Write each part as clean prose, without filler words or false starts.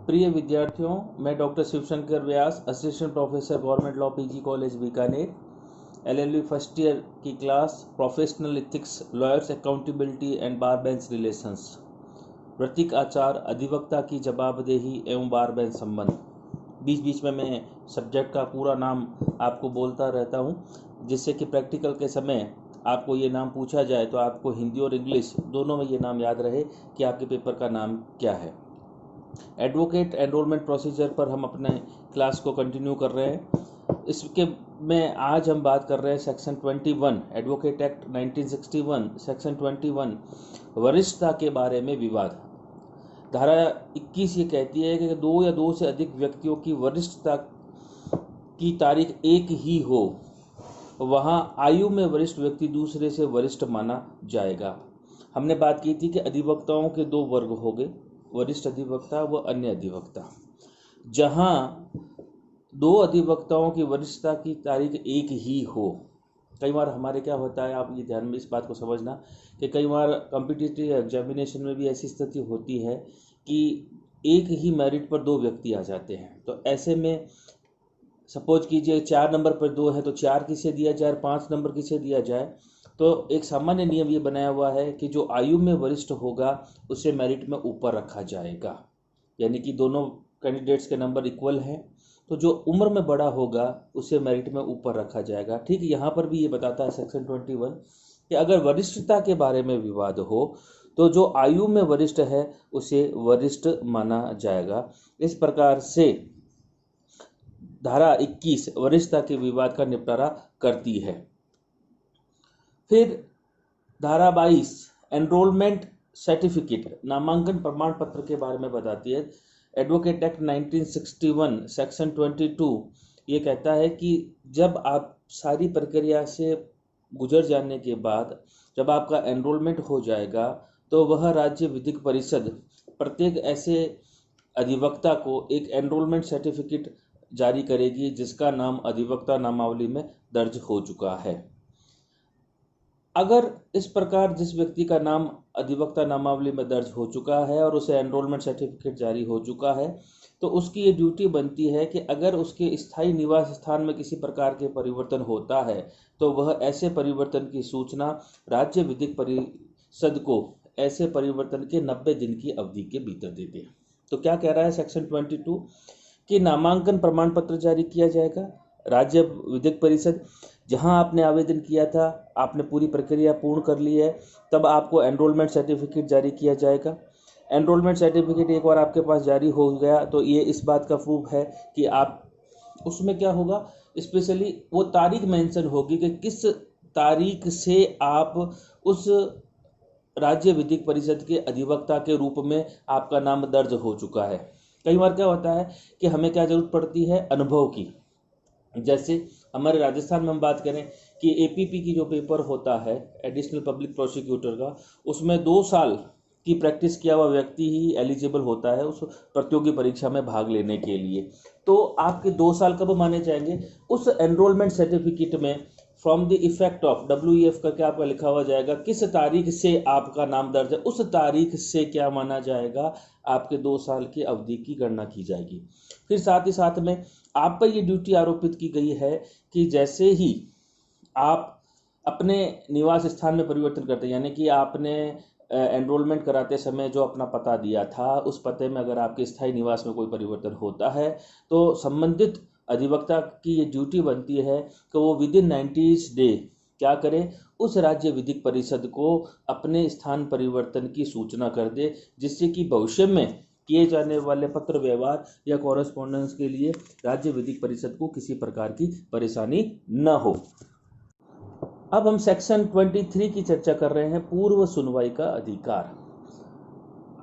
प्रिय विद्यार्थियों, मैं doctor Shivshankar Vyas, assistant professor government law PG college Bikaner, LLB first year की class professional ethics, lawyers accountability and bar bench relations, वृत्तिक आचार, अधिवक्ता की जवाबदेही एवं बार बेंच संबंध। बीच बीच में मैं सब्जेक्ट का पूरा नाम आपको बोलता रहता हूँ, जिससे कि प्रैक्टिकल के समय आपको ये नाम पूछा जाए तो आपको हिंदी और इंग्लिश दोनों में ये नाम याद रहे कि आपके पेपर का नाम क्या है। एडवोकेट एनरोलमेंट प्रोसीजर पर हम अपने क्लास को कंटिन्यू कर रहे हैं। इसके में आज हम बात कर रहे हैं सेक्शन 21 एडवोकेट एक्ट 1961 सेक्शन 21 वरिष्ठता के बारे में विवाद। धारा 21 ये कहती है कि दो या दो से अधिक व्यक्तियों की वरिष्ठता की तारीख एक ही हो, वहां आयु में वरिष्ठ व्यक्ति दूसरे से वरिष्ठ माना जाएगा। हमने बात की थी कि अधिवक्ताओं के दो वर्ग हो गए, वरिष्ठ अधिवक्ता व अन्य अधिवक्ता। जहां दो अधिवक्ताओं की वरिष्ठता की तारीख एक ही हो, कई बार हमारे क्या होता है, आप ये ध्यान में इस बात को समझना कि कई बार कॉम्पिटिटिव एग्जामिनेशन में भी ऐसी स्थिति होती है कि एक ही मेरिट पर दो व्यक्ति आ जाते हैं। तो ऐसे में सपोज कीजिए 4 नंबर पर 2 है तो 4 किसे दिया जाए, 5 नंबर किसे दिया जाए। तो एक सामान्य नियम ये बनाया हुआ है कि जो आयु में वरिष्ठ होगा उसे मेरिट में ऊपर रखा जाएगा, यानी कि दोनों कैंडिडेट्स के नंबर इक्वल हैं, तो जो उम्र में बड़ा होगा उसे मेरिट में ऊपर रखा जाएगा। ठीक यहाँ पर भी ये बताता है सेक्शन 21 कि अगर वरिष्ठता के बारे में विवाद हो तो जो आयु में वरिष्ठ है उसे वरिष्ठ माना जाएगा। इस प्रकार से धारा 21 वरिष्ठता के विवाद का निपटारा करती है। फिर धारा 22 एनरोलमेंट सर्टिफिकेट नामांकन प्रमाण पत्र के बारे में बताती है। एडवोकेट एक्ट 1961 सेक्शन 22 ये कहता है कि जब आप सारी प्रक्रिया से गुजर जाने के बाद जब आपका एनरोलमेंट हो जाएगा तो वह राज्य विधिक परिषद प्रत्येक ऐसे अधिवक्ता को एक एनरोलमेंट सर्टिफिकेट जारी करेगी जिसका नाम अधिवक्ता नामावली में दर्ज हो चुका है। अगर इस प्रकार जिस व्यक्ति का नाम अधिवक्ता नामावली में दर्ज हो चुका है और उसे एनरोलमेंट सर्टिफिकेट जारी हो चुका है तो उसकी ये ड्यूटी बनती है कि अगर उसके स्थायी निवास स्थान में किसी प्रकार के परिवर्तन होता है तो वह ऐसे परिवर्तन की सूचना राज्य विधिक परिषद को ऐसे परिवर्तन के 90 दिन की अवधि के भीतर दे दे। तो क्या कह रहा है सेक्शन 22 कि नामांकन प्रमाण पत्र जारी किया जाएगा। राज्य विधिक परिषद जहां आपने आवेदन किया था, आपने पूरी प्रक्रिया पूर्ण कर ली है, तब आपको एनरोलमेंट सर्टिफिकेट जारी किया जाएगा। एनरोलमेंट सर्टिफिकेट एक बार आपके पास जारी हो गया तो ये इस बात का प्रूफ है कि आप उसमें क्या होगा, स्पेशली वो तारीख मेंशन होगी कि किस तारीख से आप उस राज्य विधिक परिषद के अधिवक्ता के रूप में आपका नाम दर्ज हो चुका है। कई बार क्या होता है कि हमें क्या जरूरत पड़ती है, अनुभव की। जैसे हमारे राजस्थान में हम बात करें कि एपीपी की जो पेपर होता है एडिशनल पब्लिक प्रोसिक्यूटर का, उसमें 2 साल की प्रैक्टिस किया हुआ व्यक्ति ही एलिजिबल होता है उस प्रतियोगी परीक्षा में भाग लेने के लिए। तो आपके 2 साल कब माने जाएंगे, उस एनरोलमेंट सर्टिफिकेट में from the effect of WEF का क्या आपका लिखा हुआ जाएगा, किस तारीख से आपका नाम दर्ज है, उस तारीख से क्या माना जाएगा, आपके 2 साल की अवधि की गणना की जाएगी। फिर साथ ही साथ में आप पर ये ड्यूटी आरोपित की गई है कि जैसे ही आप अपने निवास स्थान में परिवर्तन करते हैं, यानी कि आपने एनरोलमेंट कराते समय जो अपना पता दिया था उस पते में अगर आपके स्थायी निवास में कोई परिवर्तन होता है तो संबंधित अधिवक्ता की ये ड्यूटी बनती है कि वो विदिन 90 डे क्या करे, उस राज्य विधिक परिषद को अपने स्थान परिवर्तन की सूचना कर दे, जिससे कि भविष्य में किए जाने वाले पत्र व्यवहार या कॉरेस्पॉन्डेंस के लिए राज्य विधिक परिषद को किसी प्रकार की परेशानी न हो। अब हम सेक्शन 23 की चर्चा कर रहे हैं, पूर्व सुनवाई का अधिकार।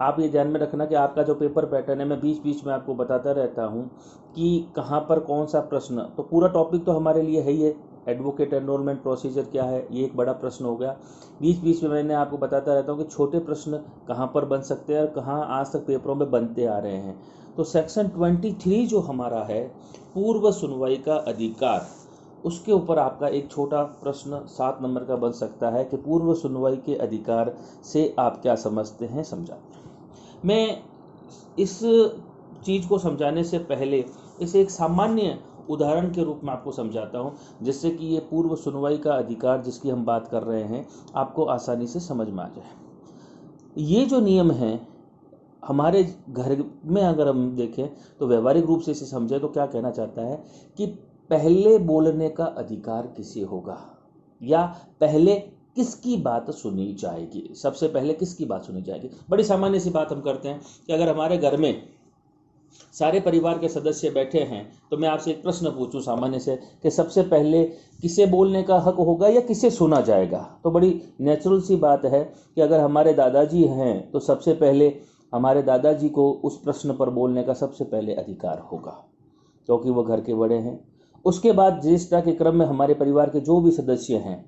आप ये ध्यान में रखना कि आपका जो पेपर पैटर्न है, मैं बीच बीच में आपको बताता रहता हूँ कि कहाँ पर कौन सा प्रश्न, तो पूरा टॉपिक तो हमारे लिए है ही है, एडवोकेट एनरोलमेंट प्रोसीजर क्या है, ये एक बड़ा प्रश्न हो गया। बीच बीच में मैंने आपको बताता रहता हूँ कि छोटे प्रश्न कहाँ पर बन सकते हैं और कहाँ आज तक पेपरों में बनते आ रहे हैं। तो सेक्शन 23 जो हमारा है, पूर्व सुनवाई का अधिकार, उसके ऊपर आपका एक छोटा प्रश्न 7 नंबर का बन सकता है कि पूर्व सुनवाई के अधिकार से आप क्या समझते हैं, समझा। मैं इस चीज़ को समझाने से पहले इसे एक सामान्य उदाहरण के रूप में आपको समझाता हूँ, जिससे कि ये पूर्व सुनवाई का अधिकार जिसकी हम बात कर रहे हैं आपको आसानी से समझ में आ जाए। ये जो नियम है हमारे घर में अगर हम देखें तो व्यवहारिक रूप से इसे समझें तो क्या कहना चाहता है कि पहले बोलने का अधिकार किसे होगा, या पहले किसकी बात सुनी जाएगी, सबसे पहले किसकी बात सुनी जाएगी। बड़ी सामान्य सी बात हम करते हैं कि अगर हमारे घर में सारे परिवार के सदस्य बैठे हैं तो मैं आपसे एक प्रश्न पूछूं सामान्य से कि सबसे पहले किसे बोलने का हक होगा या किसे सुना जाएगा। तो बड़ी नेचुरल सी बात है कि अगर हमारे दादाजी हैं तो सबसे पहले हमारे दादाजी को उस प्रश्न पर बोलने का सबसे पहले अधिकार होगा, क्योंकि वो घर के बड़े हैं। उसके बाद ज्येष्ठता के क्रम में हमारे परिवार के जो भी सदस्य हैं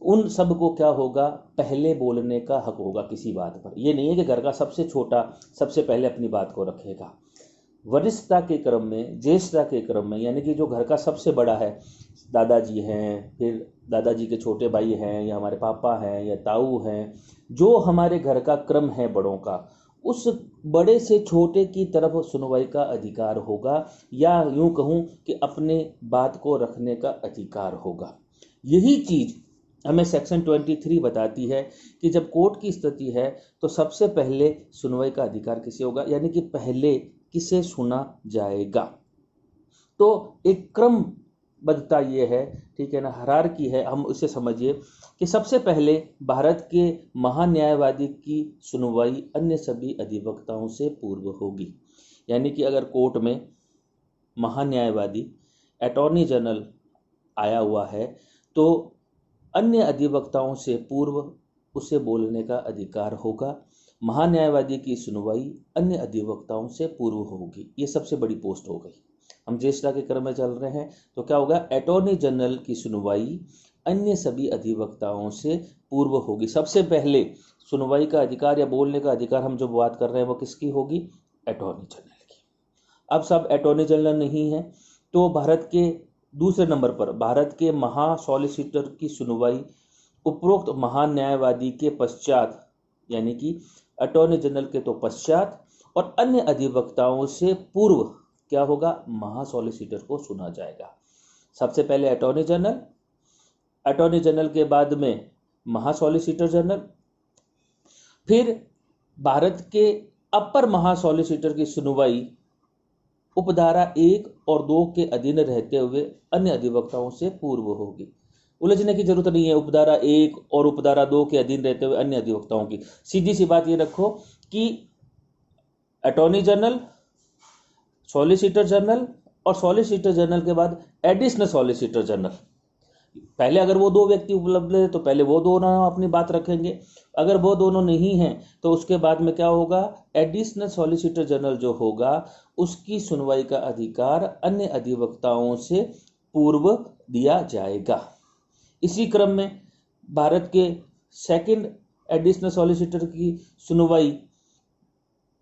उन सब को क्या होगा, पहले बोलने का हक होगा किसी बात पर। यह नहीं है कि घर का सबसे छोटा सबसे पहले अपनी बात को रखेगा। वरिष्ठता के क्रम में, ज्येष्ठता के क्रम में, यानी कि जो घर का सबसे बड़ा है, दादाजी हैं, फिर दादाजी के छोटे भाई हैं, या हमारे पापा हैं, या ताऊ हैं, जो हमारे घर का क्रम है बड़ों का, उस बड़े से छोटे की तरफ सुनवाई का अधिकार होगा, या यूं कहूं कि अपने बात को रखने का अधिकार होगा। यही चीज हमें सेक्शन 23 बताती है कि जब कोर्ट की स्थिति है तो सबसे पहले सुनवाई का अधिकार किसे होगा, यानी कि पहले किसे सुना जाएगा। तो एक क्रमबद्धता ये है, ठीक है ना, हायरार्की है। हम इसे समझिए कि सबसे पहले भारत के महान्यायवादी की सुनवाई अन्य सभी अधिवक्ताओं से पूर्व होगी। यानी कि अगर कोर्ट में महान्यायवादी अटॉर्नी जनरल आया हुआ है तो अन्य अधिवक्ताओं से पूर्व उसे बोलने का अधिकार होगा। महान्यायवादी की सुनवाई अन्य अधिवक्ताओं से पूर्व होगी। ये सबसे बड़ी पोस्ट हो गई। हम ज्येष्ठता के क्रम में चल रहे हैं तो क्या होगा, अटॉर्नी जनरल की सुनवाई अन्य सभी अधिवक्ताओं से पूर्व होगी। सबसे पहले सुनवाई का अधिकार या बोलने का अधिकार हम जो बात कर रहे हैं वो किसकी होगी, अटॉर्नी जनरल की। अब सब अटॉर्नी जनरल नहीं है तो भारत के दूसरे नंबर पर भारत के महा सॉलिसिटर की सुनवाई उपरोक्त महान्यायवादी के पश्चात, यानी कि अटॉर्नी जनरल के तो पश्चात और अन्य अधिवक्ताओं से पूर्व क्या होगा, महा सॉलिसिटर को सुना जाएगा। सबसे पहले अटॉर्नी जनरल, अटॉर्नी जनरल के बाद में महा सॉलिसिटर जनरल, फिर भारत के अपर महा सॉलिसिटर की सुनवाई उपधारा 1 और 2 के अधीन रहते हुए अन्य अधिवक्ताओं से पूर्व होगी। उलझने की जरूरत नहीं है, उपधारा 1 और उपधारा 2 के अधीन रहते हुए अन्य अधिवक्ताओं की। सीधी सी बात ये रखो कि अटॉर्नी जनरल, सॉलिसिटर जनरल और सॉलिसिटर जनरल के बाद एडिशनल सॉलिसिटर जनरल। पहले अगर वो दो व्यक्ति उपलब्ध है तो पहले वो दोनों अपनी बात रखेंगे, अगर वो दोनों नहीं हैं तो उसके बाद में क्या होगा, एडिशनल सॉलिसिटर जनरल जो होगा उसकी सुनवाई का अधिकार अन्य अधिवक्ताओं से पूर्व दिया जाएगा। इसी क्रम में भारत के सेकंड एडिशनल सॉलिसिटर की सुनवाई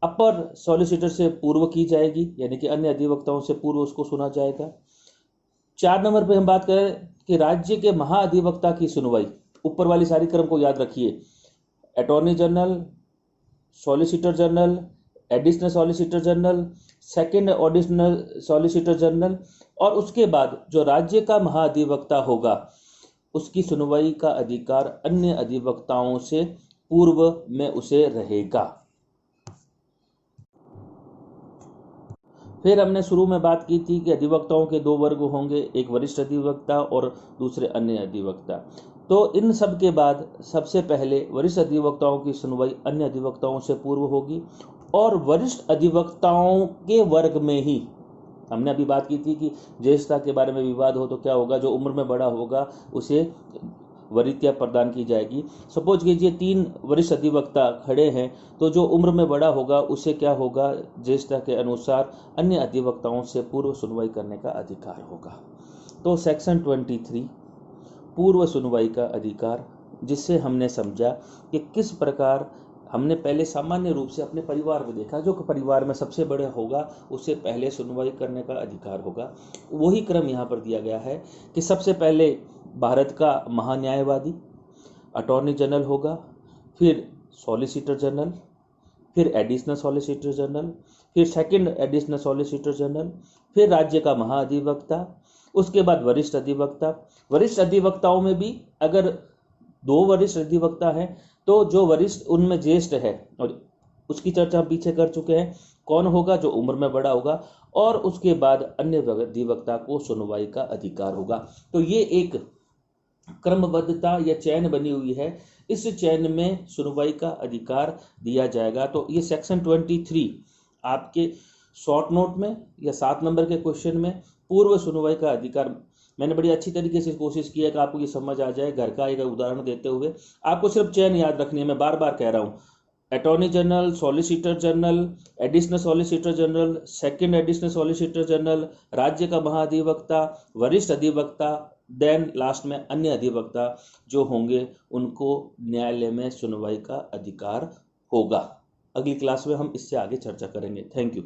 अपर सॉलिसिटर से पूर्व की जाएगी, यानी कि अन्य अधिवक्ताओं से पूर्व उसको सुना जाएगा। 4 नंबर पे हम बात करें कि राज्य के महाअधिवक्ता की सुनवाई, ऊपर वाली सारी क्रम को याद रखिए, attorney general, solicitor general, additional solicitor general, second additional solicitor general, और उसके बाद जो राज्य का महाअधिवक्ता होगा उसकी सुनवाई का अधिकार अन्य अधिवक्ताओं से पूर्व में उसे रहेगा। फिर हमने शुरू में बात की थी कि अधिवक्ताओं के 2 वर्ग होंगे, एक वरिष्ठ अधिवक्ता और दूसरे अन्य अधिवक्ता। तो इन सब के बाद सबसे पहले वरिष्ठ अधिवक्ताओं की सुनवाई अन्य अधिवक्ताओं से पूर्व होगी, और वरिष्ठ अधिवक्ताओं के वर्ग में ही हमने अभी बात की थी कि ज्येष्ठता के बारे में विवाद हो तो क्या होगा, जो उम्र में बड़ा होगा उसे वरीयता प्रदान की जाएगी। सपोज कीजिए 3 वरिष्ठ अधिवक्ता खड़े हैं तो जो उम्र में बड़ा होगा उसे क्या होगा, ज्येष्ठता के अनुसार अन्य अधिवक्ताओं से पूर्व सुनवाई करने का अधिकार होगा। तो सेक्शन 23 पूर्व सुनवाई का अधिकार, जिससे हमने समझा कि किस प्रकार हमने पहले सामान्य रूप से अपने परिवार में देखा, जो परिवार में सबसे बड़ा होगा उसे पहले सुनवाई करने का अधिकार होगा। वही क्रम यहाँ पर दिया गया है कि सबसे पहले भारत का महान्यायवादी अटॉर्नी जनरल होगा, फिर सॉलिसिटर जनरल, फिर एडिशनल सॉलिसिटर जनरल, फिर सेकंड एडिशनल सॉलिसिटर जनरल, फिर राज्य का महाअधिवक्ता, उसके बाद वरिष्ठ अधिवक्ता। वरिष्ठ अधिवक्ताओं में भी अगर 2 वरिष्ठ अधिवक्ता हैं तो जो वरिष्ठ उनमें ज्येष्ठ है, और उसकी चर्चा हम पीछे कर चुके हैं, कौन होगा, जो उम्र में बड़ा होगा, और उसके बाद अन्य अधिवक्ता को सुनवाई का अधिकार होगा। तो ये एक क्रमबद्धता या चैन बनी हुई है, इस चैन में सुनवाई का अधिकार दिया जाएगा। तो ये सेक्शन 23 आपके शॉर्ट नोट में या 7 नंबर के क्वेश्चन में पूर्व सुनवाई का अधिकार, मैंने बड़ी अच्छी तरीके से कोशिश की है कि आपको ये समझ आ जाए। घर का एक उदाहरण देते हुए आपको सिर्फ चैन याद रखनी है, मैं बार बार कह रहा हूँ। Attorney general, solicitor general, additional solicitor general, second additional solicitor general, राज्य का महाधिवक्ता, वरिष्ठ अधिवक्ता, देन लास्ट में अन्य अधिवक्ता जो होंगे उनको न्यायालय में सुनवाई का अधिकार होगा। अगली क्लास में हम इससे आगे चर्चा करेंगे। Thank you.